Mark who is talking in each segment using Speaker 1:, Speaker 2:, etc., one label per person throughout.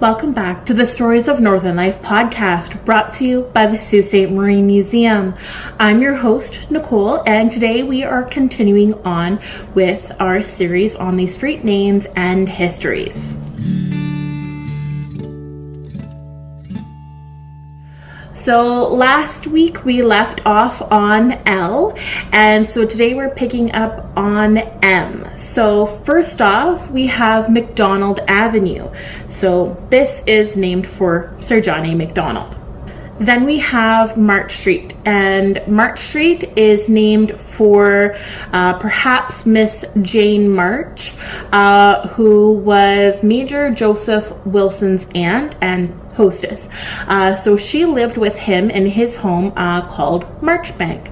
Speaker 1: Welcome back to the Stories of Northern Life podcast, brought to you by the Sault Ste. Marie Museum. I'm your host, Nicole, and today we are continuing on with our series on the street names and histories. So last week we left off on L, and so today we're picking up on M. So first off, we have McDonald Avenue. So this is named for Sir John A. Macdonald. Then we have March Street, and March Street is named for perhaps Miss Jane March, who was Major Joseph Wilson's aunt and hostess. So she lived with him in his home called Marchbank,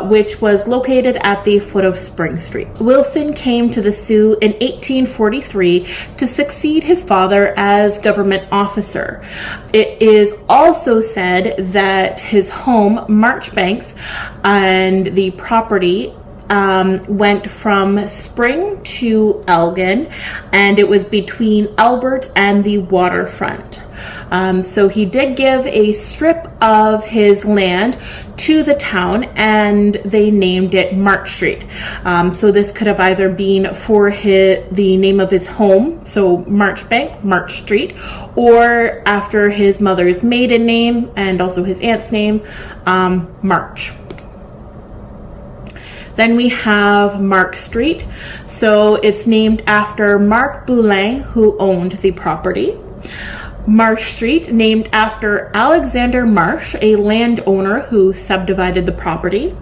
Speaker 1: which was located at the foot of Spring Street. Wilson came to the Sault in 1843 to succeed his father as government officer. It is also said that his home, Marchbanks, and the property went from Spring to Elgin, and it was between Albert and the waterfront. So he did give a strip of his land to the town, and they named it March Street. So this could have either been for the name of his home, so Marchbank, March Street, or after his mother's maiden name and also his aunt's name, March. Then we have Mark Street. So it's named after Mark Boulin, who owned the property. Marsh Street, named after Alexander Marsh, a landowner who subdivided the property.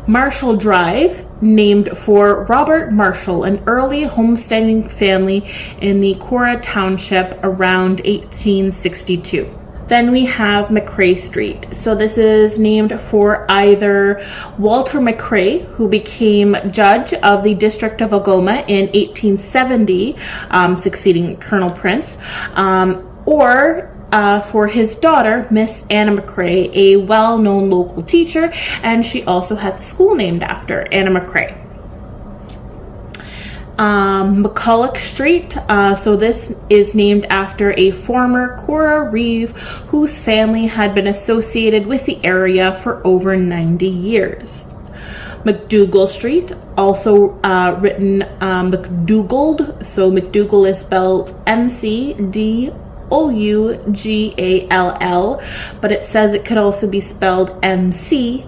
Speaker 1: Marshall Drive, named for Robert Marshall, an early homesteading family in the Cora Township around 1862. Then we have McCrae Street. So this is named for either Walter McCrae, who became judge of the District of Algoma in 1870, succeeding Colonel Prince, or for his daughter, Miss Anna McCrae, a well-known local teacher, and she also has a school named after Anna McCrae. McCulloch Street, so this is named after a former Cora Reeve whose family had been associated with the area for over 90 years. McDougall Street, also written McDougald, so McDougall is spelled McDougall, but it says it could also be spelled McDougald.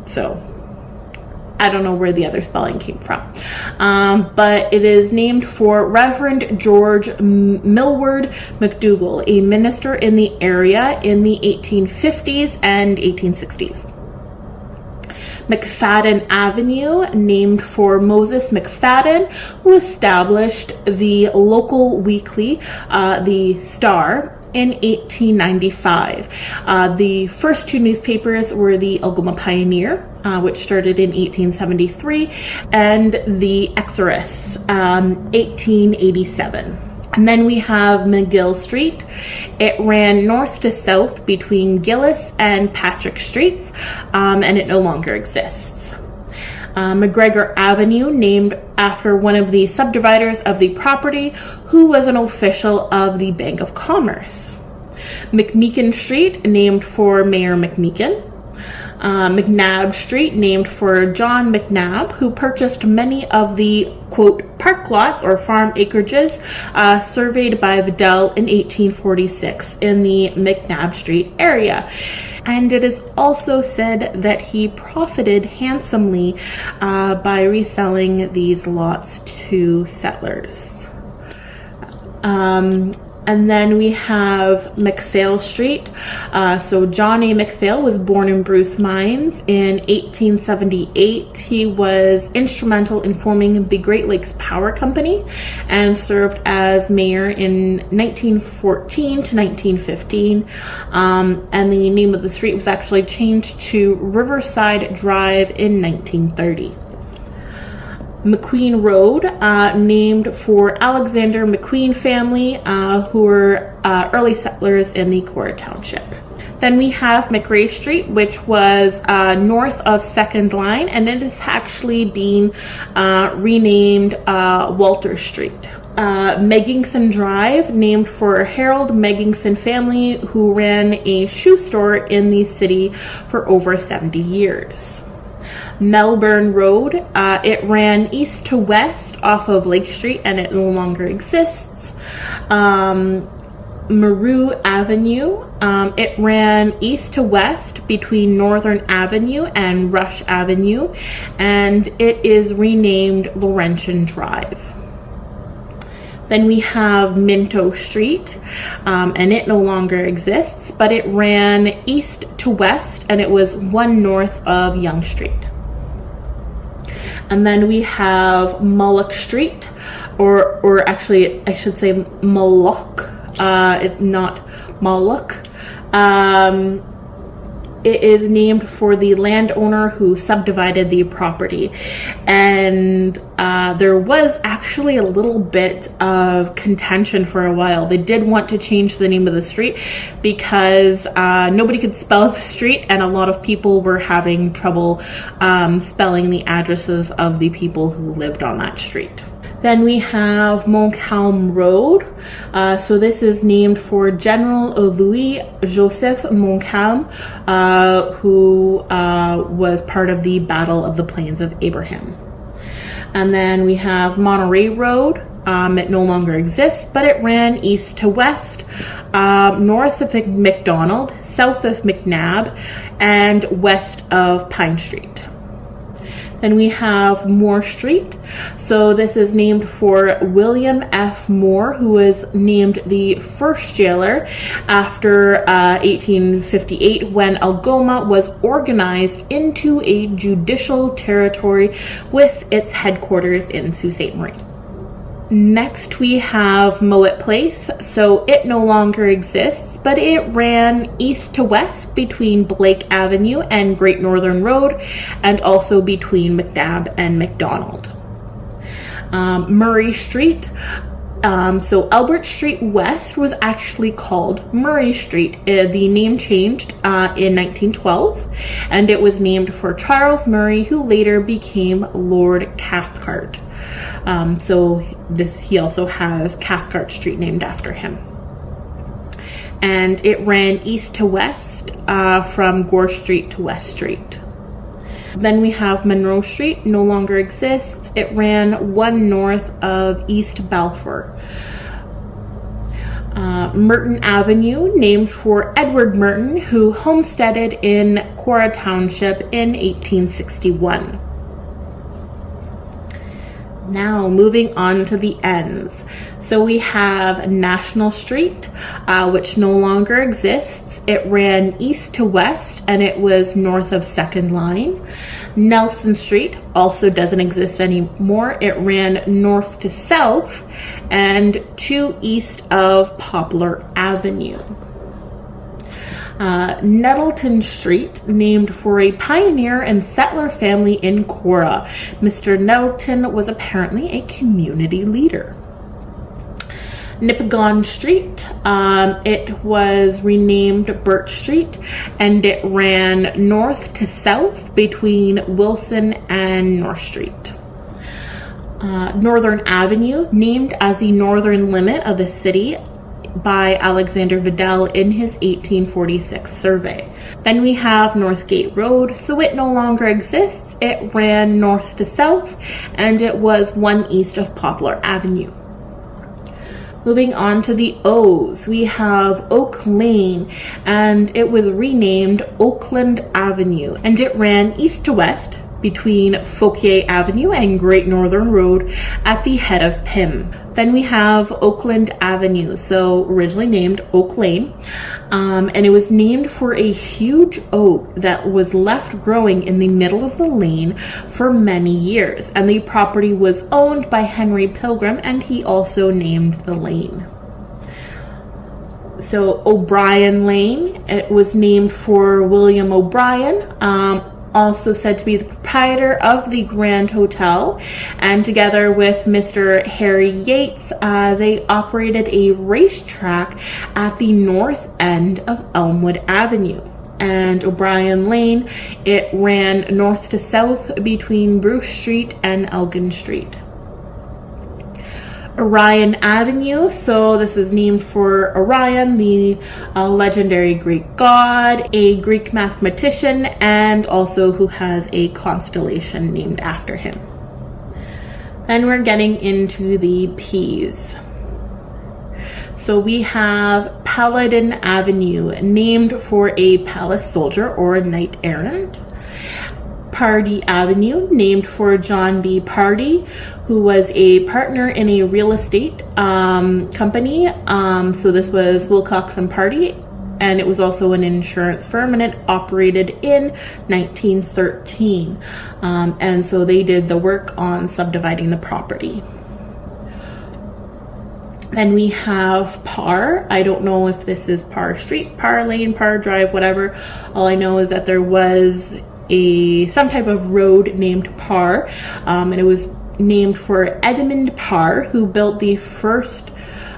Speaker 1: So I don't know where the other spelling came from. But it is named for Reverend George Millward McDougall, a minister in the area in the 1850s and 1860s. McFadden Avenue, named for Moses McFadden, who established the local weekly, the Star, in 1895. The first two newspapers were the Algoma Pioneer, which started in 1873, and the Exorus, 1887. And then we have McGill Street. It ran north to south between Gillis and Patrick Streets, and it no longer exists. McGregor Avenue, named after one of the subdividers of the property, who was an official of the Bank of Commerce. McMeekin Street, named for Mayor McMeekin. McNabb Street, named for John McNabb, who purchased many of the, quote, park lots or farm acreages surveyed by Vidal in 1846 in the McNabb Street area. And it is also said that he profited handsomely by reselling these lots to settlers. And then we have McPhail Street. So John A. McPhail was born in Bruce Mines in 1878. He was instrumental in forming the Great Lakes Power Company and served as mayor in 1914 to 1915. And the name of the street was actually changed to Riverside Drive in 1930. McQueen Road, named for Alexander McQueen family, who were early settlers in the Cora Township. Then we have McRae Street, which was north of 2nd Line, and it is actually being renamed Walter Street. Meggingson Drive, named for Harold Meggingson family, who ran a shoe store in the city for over 70 years. Melbourne Road, it ran east to west off of Lake Street, and it no longer exists. Maru Avenue, it ran east to west between Northern Avenue and Rush Avenue, and it is renamed Laurentian Drive. Then we have Minto Street, and it no longer exists, but it ran east to west, and it was one north of Yonge Street. And then we have Mullock Street, or actually I should say Mullock, not Mullock. It is named for the landowner who subdivided the property. And there was actually a little bit of contention for a while. They did want to change the name of the street because nobody could spell the street, and a lot of people were having trouble spelling the addresses of the people who lived on that street. Then we have Montcalm Road. So this is named for General Louis Joseph Montcalm, who was part of the Battle of the Plains of Abraham. And then we have Monterey Road. It no longer exists, but it ran east to west, north of McDonald, south of McNabb, and west of Pine Street. Then we have Moore Street. So this is named for William F. Moore, who was named the first jailer after 1858, when Algoma was organized into a judicial territory with its headquarters in Sault Ste. Marie. Next we have Mowat Place. So it no longer exists, but it ran east to west between Blake Avenue and Great Northern Road, and also between McNabb and McDonald. Murray Street. So Albert Street West was actually called Murray Street. The name changed in 1912, and it was named for Charles Murray, who later became Lord Cathcart. So he also has Cathcart Street named after him. And it ran east to west from Gore Street to West Street. Then we have Monroe Street, no longer exists. It ran one north of East Balfour. Merton Avenue, named for Edward Merton, who homesteaded in Cora Township in 1861. Now, moving on to the ends. So we have National Street, which no longer exists. It ran east to west, and it was north of 2nd Line. Nelson Street also doesn't exist anymore. It ran north to south and to east of Poplar Avenue. Nettleton Street, named for a pioneer and settler family in Cora. Mr. Nettleton was apparently a community leader. Nipigon Street, it was renamed Birch Street, and it ran north to south between Wilson and North Street. Northern Avenue, named as the northern limit of the city by Alexander Vidal in his 1846 survey. Then we have Northgate Road, so it no longer exists. It ran north to south, and it was one east of Poplar Avenue. Moving on to the O's, we have Oak Lane, and it was renamed Oakland Avenue, and it ran east to west between Fauquier Avenue and Great Northern Road at the head of Pym. Then we have Oakland Avenue, so originally named Oak Lane, and it was named for a huge oak that was left growing in the middle of the lane for many years, and the property was owned by Henry Pilgrim, and he also named the lane. So O'Brien Lane, it was named for William O'Brien, also said to be the proprietor of the Grand Hotel, and together with Mr. Harry Yates, they operated a racetrack at the north end of Elmwood Avenue. And O'Brien Lane, it ran north to south between Bruce Street and Elgin Street. Orion Avenue, so this is named for Orion, the legendary Greek god, a Greek mathematician, and also who has a constellation named after him. Then we're getting into the P's. So we have Paladin Avenue, named for a palace soldier or a knight errant. Pardee Avenue, named for John B. Pardee, who was a partner in a real estate company. So this was Wilcox and Pardee, and it was also an insurance firm, and it operated in 1913. And so they did the work on subdividing the property. Then we have Parr. I don't know if this is Parr Street, Parr Lane, Parr Drive, whatever. All I know is that there was some type of road named Parr, and it was named for Edmund Parr, who built the first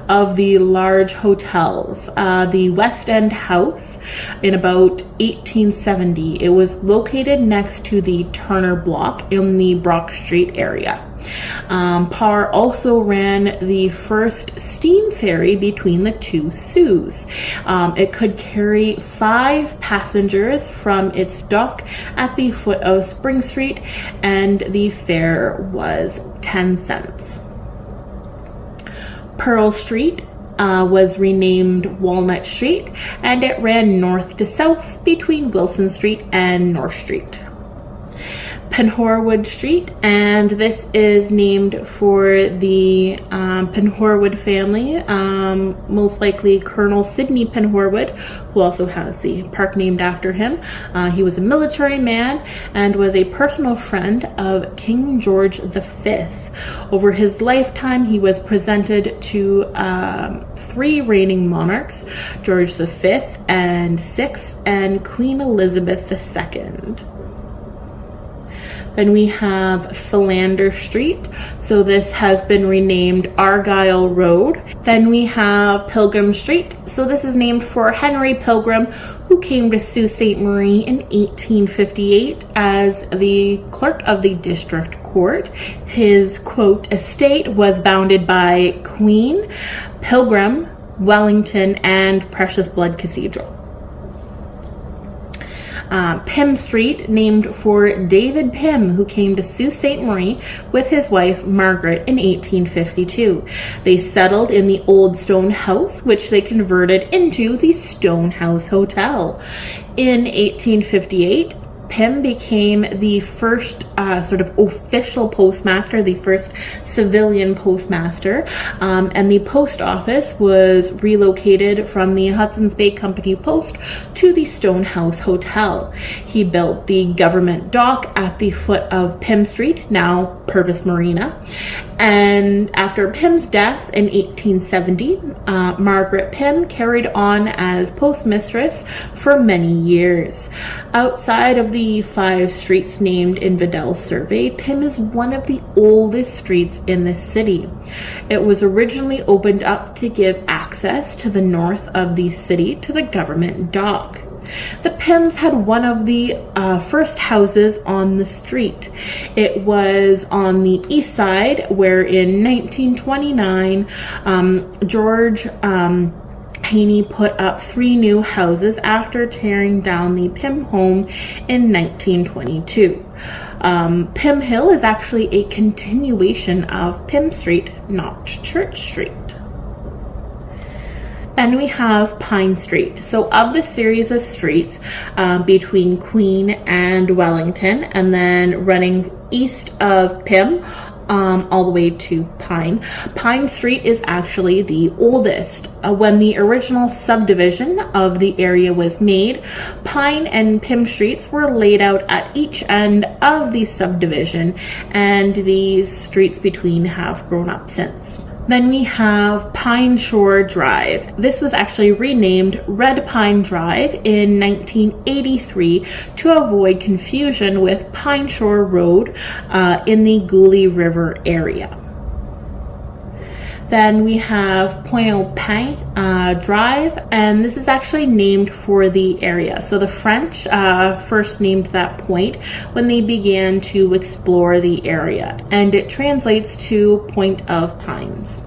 Speaker 1: of the large hotels, the West End House, in about 1870. It was located next to the Turner Block in the Brock Street area. Parr also ran the first steam ferry between the two Saults. It could carry 5 passengers from its dock at the foot of Spring Street, and the fare was 10 cents. Pearl Street was renamed Walnut Street, and it ran north to south between Wilson Street and North Street. Penhorwood Street, and this is named for the Penhorwood family, most likely Colonel Sidney Penhorwood, who also has the park named after him. He was a military man and was a personal friend of King George V. Over his lifetime, he was presented to 3 reigning monarchs, George V and VI, and Queen Elizabeth II. Then we have Philander Street. So this has been renamed Argyle Road. Then we have Pilgrim Street. So this is named for Henry Pilgrim, who came to Sault Ste. Marie in 1858 as the clerk of the district court. His, quote, estate was bounded by Queen, Pilgrim, Wellington, and Precious Blood Cathedral. Pym Street, named for David Pym, who came to Sault Ste. Marie with his wife Margaret in 1852. They settled in the old stone house, which they converted into the Stonehouse Hotel. In 1858, Pym became the first sort of official postmaster, the first civilian postmaster, and the post office was relocated from the Hudson's Bay Company Post to the Stonehouse Hotel. He built the government dock at the foot of Pym Street, now Purvis Marina. And after Pym's death in 1870, Margaret Pym carried on as postmistress for many years. Outside of the 5 streets named in Vidal's survey, Pym is one of the oldest streets in the city. It was originally opened up to give access to the north of the city to the government dock. The Pyms had one of the first houses on the street. It was on the east side, where in 1929, George Haney put up 3 new houses after tearing down the Pym home in 1922. Pym Hill is actually a continuation of Pym Street, not Church Street. Then we have Pine Street. So of the series of streets between Queen and Wellington, and then running east of Pym, all the way to Pine. Pine Street is actually the oldest. When the original subdivision of the area was made, Pine and Pym Streets were laid out at each end of the subdivision, and these streets between have grown up since. Then we have Pine Shore Drive. This was actually renamed Red Pine Drive in 1983 to avoid confusion with Pine Shore Road in the Gully River area. Then we have Point-au-Pin Drive, and this is actually named for the area. So the French first named that point when they began to explore the area, and it translates to Point of Pines.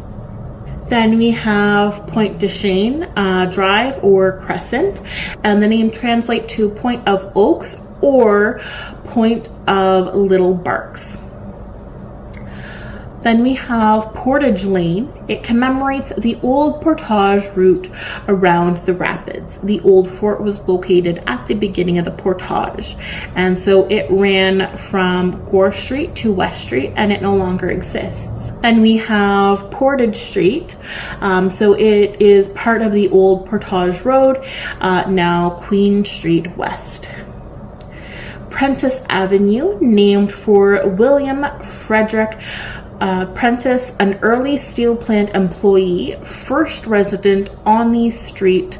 Speaker 1: Then we have Pointe de Chêne Drive or Crescent, and the name translates to Point of Oaks or Point of Little Barks. Then we have Portage Lane. It commemorates the old portage route around the rapids. The old fort was located at the beginning of the portage, and so it ran from Gore Street to West Street, and it no longer exists. Then we have Portage Street. So it is part of the old portage road, now Queen Street West. Prentice Avenue, named for William Frederick Prentice, an early steel plant employee, first resident on the street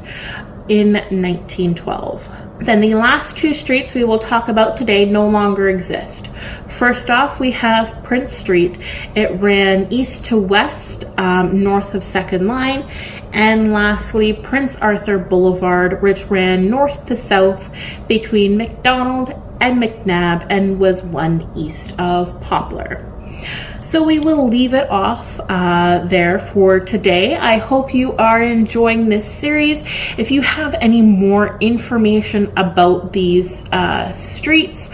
Speaker 1: in 1912. Then the last two streets we will talk about today no longer exist. First off, we have Prince Street. It ran east to west, north of 2nd Line. And lastly, Prince Arthur Boulevard, which ran north to south between McDonald and McNabb and was one east of Poplar. So we will leave it off there for today. I hope you are enjoying this series. If you have any more information about these streets,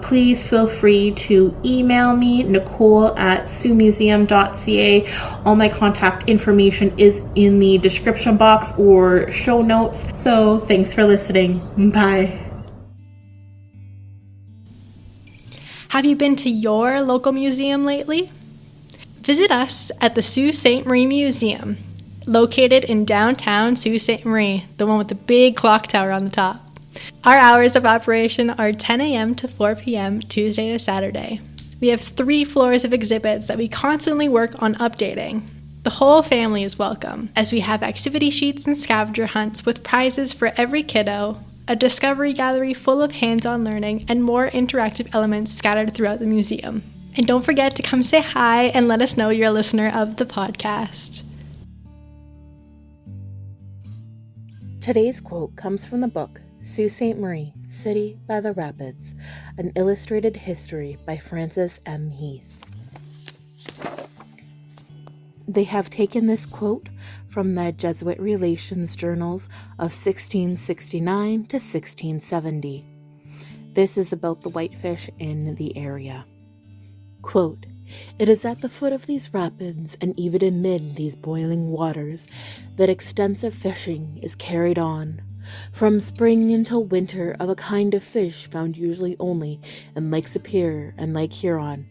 Speaker 1: please feel free to email me, nicole@siouxmuseum.ca. All my contact information is in the description box or show notes. So thanks for listening. Bye.
Speaker 2: Have you been to your local museum lately? Visit us at the Sault Ste. Marie Museum, located in downtown Sault Ste. Marie, the one with the big clock tower on the top. Our hours of operation are 10 a.m. to 4 p.m. Tuesday to Saturday. We have 3 floors of exhibits that we constantly work on updating. The whole family is welcome, as we have activity sheets and scavenger hunts with prizes for every kiddo, a discovery gallery full of hands-on learning, and more interactive elements scattered throughout the museum. And don't forget to come say hi and let us know you're a listener of the podcast.
Speaker 3: Today's quote comes from the book Sault Ste. Marie, City by the Rapids, An Illustrated History by Frances M. Heath. They have taken this quote from the Jesuit Relations Journals of 1669 to 1670. This is about the whitefish in the area. Quote, "It is at the foot of these rapids, and even amid these boiling waters, that extensive fishing is carried on. From spring until winter of a kind of fish found usually only in Lake Superior and Lake Huron.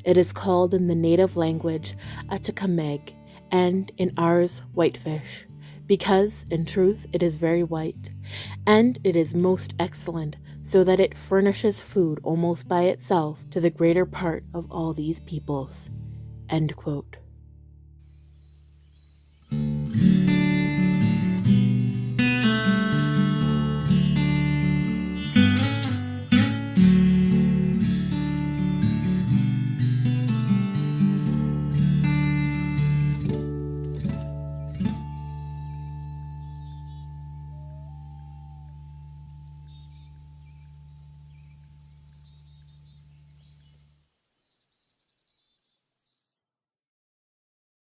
Speaker 3: It is called in the native language Atacameg, and in ours whitefish, because, in truth, it is very white, and it is most excellent, so that it furnishes food almost by itself to the greater part of all these peoples." End quote.